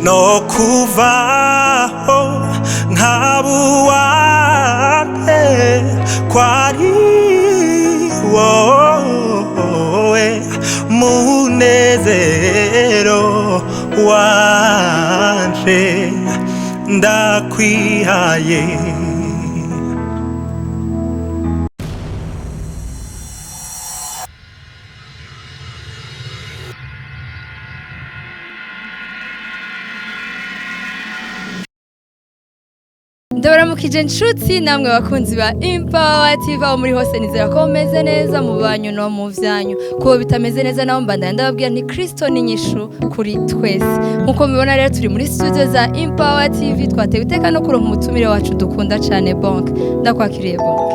no kuvaho nkabuwate kwari wowe munezero wanje ndakwihaye. Ndabaramukije inshuti namwe bakunzi ba Empower TV aho muri hose nizera ko meze neza mu banyu no mu vyanyu kuko bitameze neza naho mbandanya ndababwira nti Kristo ni nyishu kuri twese. Nkuko mubibona rero turi muri studio za Empower TV twatewe iteka no kuronka umutumire wacu dukunda cyane BONK. Ndakwakiriye BONK.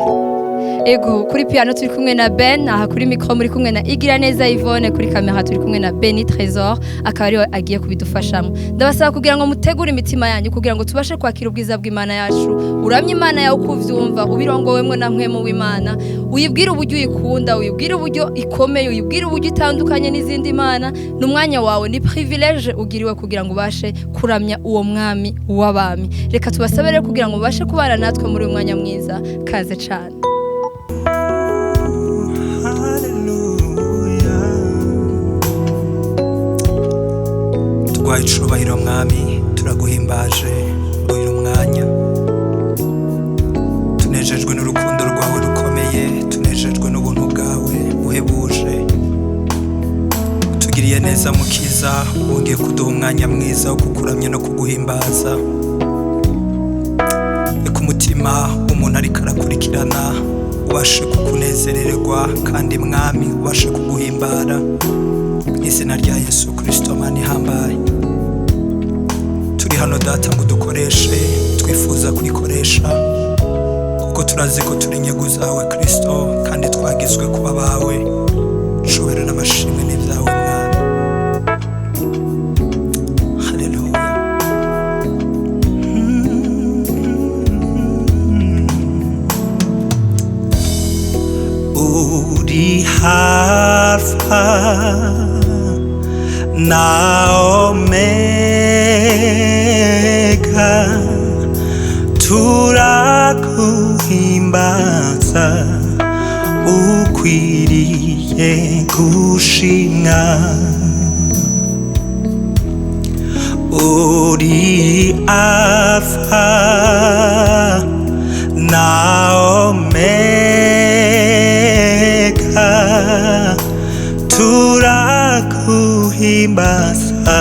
Ego kuri piano turi kumwe na Ben, aha kuri micro muri kumwe na Igiraneza Yvonne, kuri kamera turi kumwe na Beni Trésor akaba ariwe agiye kubidufashamo. Ndabasaba kugira ngo mutegure imitima yanyu kugira ngo tubashe kwakira ubwiza bw'Imana yacu. Uramye Imana yawe kuvyumva ubirongowemwe na mpwemu w'Imana, uyibwire uburyo uyikunda, uyibwire uburyo ikomeye, uyibwire uburyo itandukanye n'izindi Imana. N'umwanya wawe ni privilege ugiriwe kugira ngo ubashe kuramya uwo mwami w'abami. Reka tubasabe rero kugira ngo mubashe kubana natwe muri uyu mwanya mwiza. Kaze cyane. Tugwaye icubahiro mwami, turaguhimbaje uyu mwanya. Tunejejwe n'urukundo rwawe rukomeye, tunejejwe n'ubuntu bwawe buhebuje. Tugiriye neza mukiza, wongeye kuduha umwanya mwiza wo kukuramya no kuguhimbaza. Eka umutima umuntu ariko arakurikirana ubashe kukunezererwa kandi mwami ubashe kuguhimbara. Izina rya Yesu Kristo mani hambaye. Turi hano data ngo dukoreshe, twifuza kurikoresha kuko turazi ko turi inyungu zawe Kristo kandi twagizwe kuba bawe. Ushobora n'amashimwe n'ibyawe mwami. Haleluya. Uri Alpha na Omega, turaguhimbaza ukwiriye gushimwa. Uri Alpha na Omega, turaguhimbaza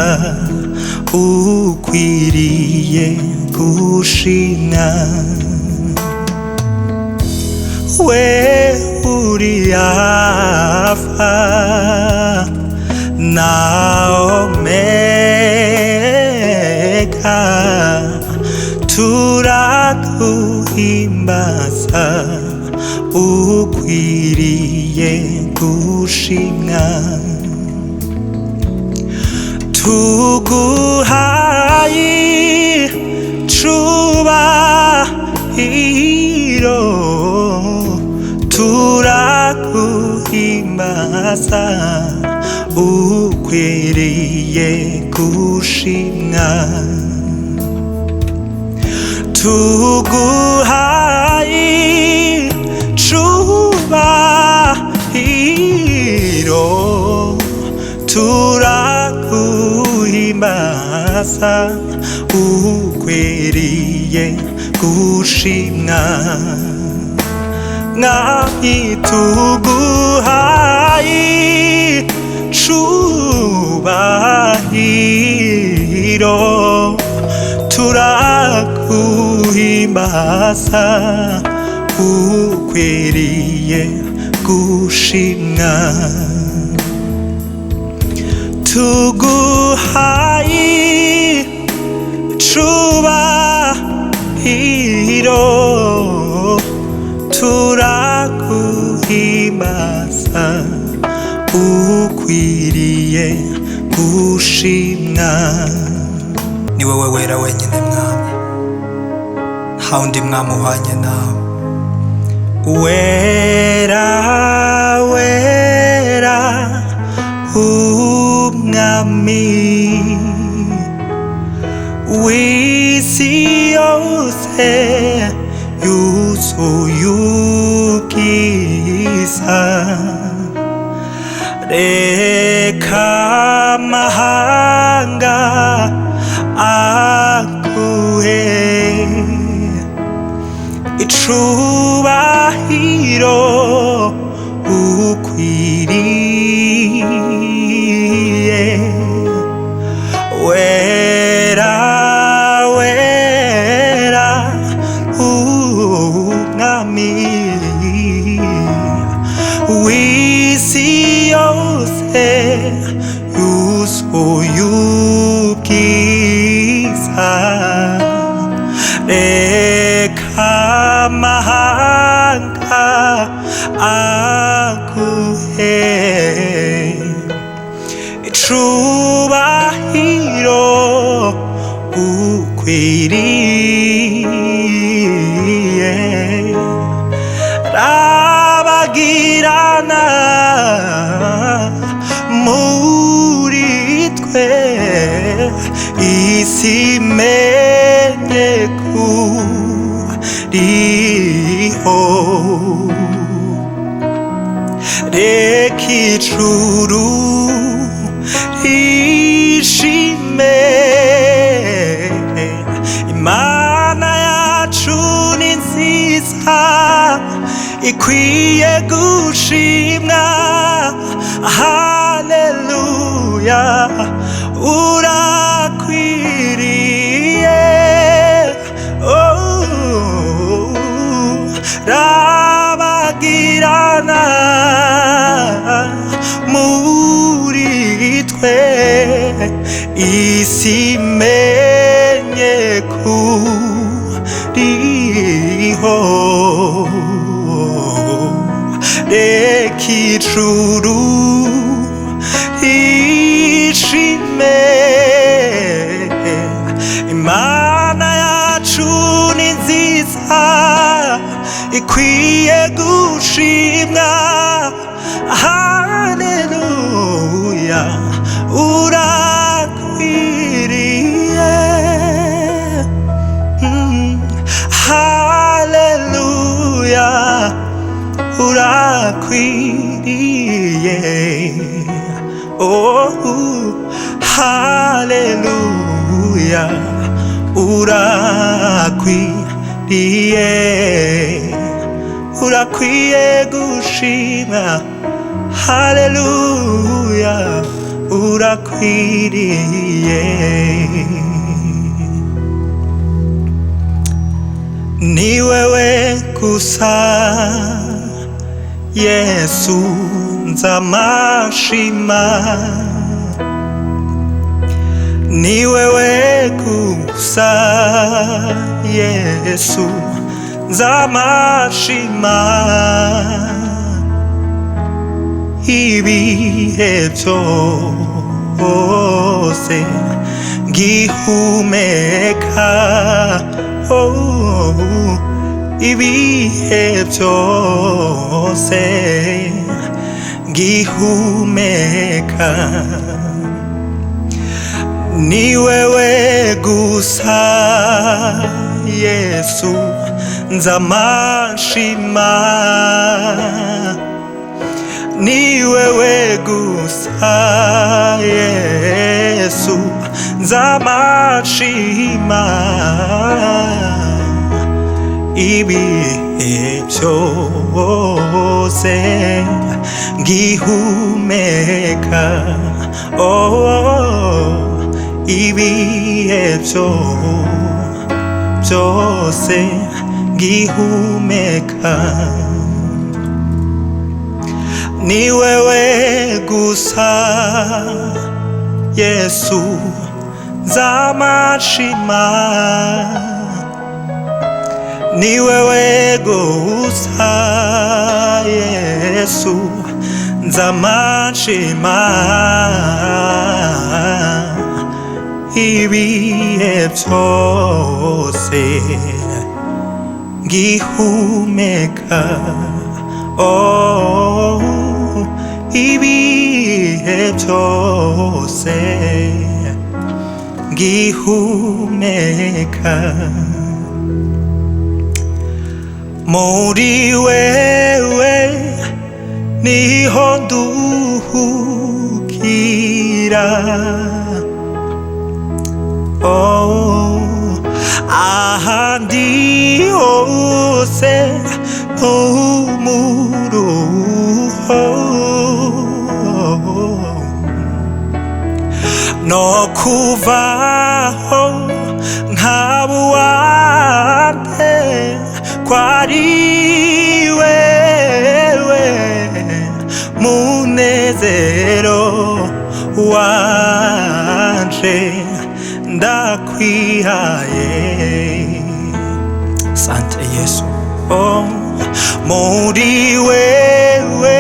ukwiriye gushimwa. We uri Alpha na Omega, turaguhimbaza ukwiriye gushimwa. Tuguhaye icubahiro, turaguhimbaza ukwiriye gushimwa. Tuguhaye icubahiro, turaguhimbaza ukwiriye gushimwa. Mwami tuguhaye icubahiro, turaguhimbaza ukwiriye gushimwa. Tuguhaye icubahiro, turaguhimbaza ukwiriye gushimwa. Ni wowe wera wenyine mwami, nta wundi mwami uhwanye nawe. Wera wera umwami w'isi yose yuzuye ubwiza reka amahanga aguhe icubahiro ukwiriye wera wera umwami w'isi yose yuzuye ubwiza reka amahanga aguhe icubahiro ukwiriye rabagirana muri twe isi imenye kuriho reka ijuru rishime imana yacu ni nziza ikwiye gushimwa haleluya urakwiriye rabagirana muri twe isi imenye kuriho reka ijuru rishime imana yacu ni nziza ikwiye gushimwa haleluya urakwiriye haleluya urakwiriye oh haleluya urakwiriye urakwiye gushimwa haleluya urakwiriye ni wewe gusa Yesu NZAMA shima ni wewe gusa Yesu NZAMA shima ibihe byose ngihumeka ibihe byose ngihumeka ni wewe gusa Yesu NZAMA shima ni wewe gusa Yesu NZAMA shima ibihe byose ngihumeka ibihe byose ngihumeka ni wewe gusa Yesu NZAMA shima ni wewe gusa Yesu NZAMA shima ibihe byose ngihumeka ibihe byose ngihumeka muri wewe niho nduhukira ahandi hose ntumuruho no kuvaho nkabuwande kwari wewe munezero wanje ndakwihaye sante Yesu muri wewe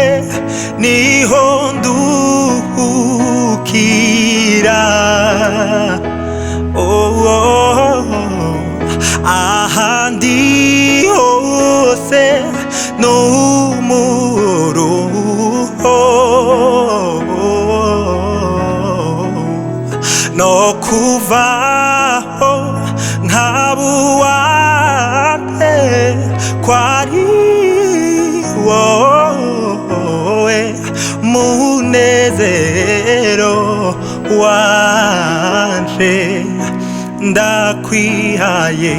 niho nduhukira ahandi hose n'umuruho no kuvaho nkabuwande kwari wowe munezero wanje ndakwihaye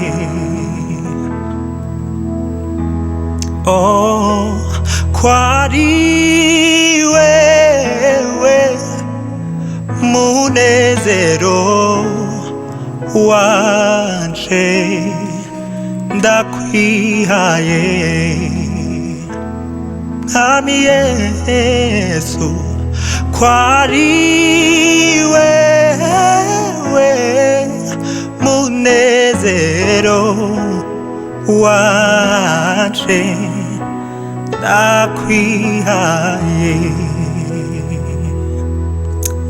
kwari wewe munezero wanje ndakwihaye Mwami Yesu kwari wewe munezero wanje ndakwihaye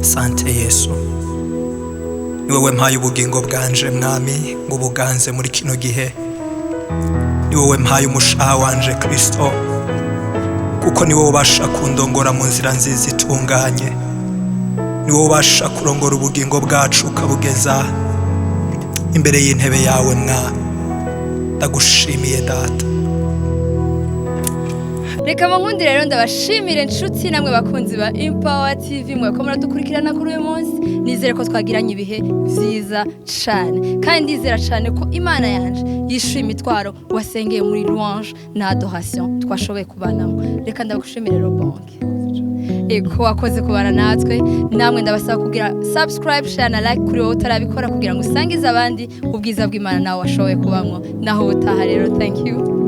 sante Yesu ni wowe mpaye ubugingo bwanje mwami ngo buganze muri kino gihe ni wowe mpaye umushaha wanje Kristo kuko ni wowe ubasha kundongora mu nzira nziza itunganye ni wowe ubasha kurongora ubugingo bwacu ukabugeza imbere y'intebe yawe mwa ndagushimiye data reka munkundi rero ndabashimire inshuti namwe bakunzi ba Empower TV mweko muradukurikirana kuri uyu munsi nizere ko twagiranye ibihe vyiza cane kandi ndizera cane ko Imana yanje yishuye imitwaro wasengeye muri louange na adoration twashoboye kubanamo reka ndagushimire rero BONK eko wakoze kubana natwe namwe ndabasaba kugira subscribe share na like kuri wowe utarabikora kugira ngo usangize abandi ubwiza bw'Imana nawe washoboye kubamwo naho utaha rero thank you